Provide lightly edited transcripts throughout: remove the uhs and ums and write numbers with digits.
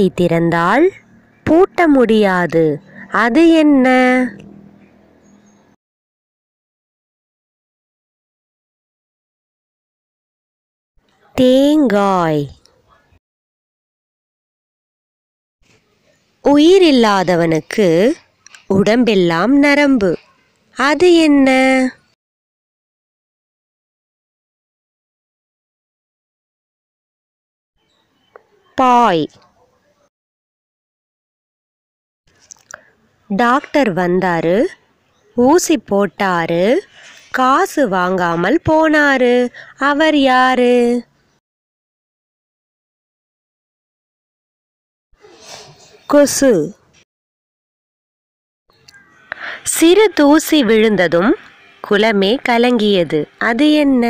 வாயை திறந்தால் பூட்ட முடியாது. அது என்ன? தேங்காய். உயிரில்லாதவனுக்கு உடம்பெல்லாம் நரம்பு. அது என்ன? பாய். டாக்டர் வந்தாரு, ஊசி போட்டாரு, காசு வாங்காமல் போனாரு. அவர் யாரு? கொசு. சிறு தூசி விழுந்ததும் குலமே கலங்கியது. அது என்ன?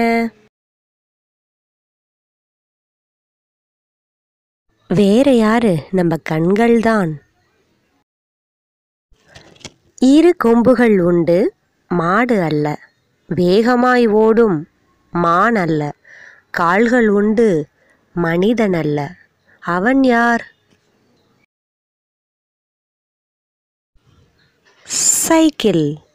வேற யாரு? நம்ம கண்கள்தான். இரு கொம்புகள் உண்டு, மாடு அல்ல. வேகமாய் ஓடும், மான் அல்ல. கால்கள் உண்டு, மனிதன் அல்ல. அவன் யார்? சைக்கிள்.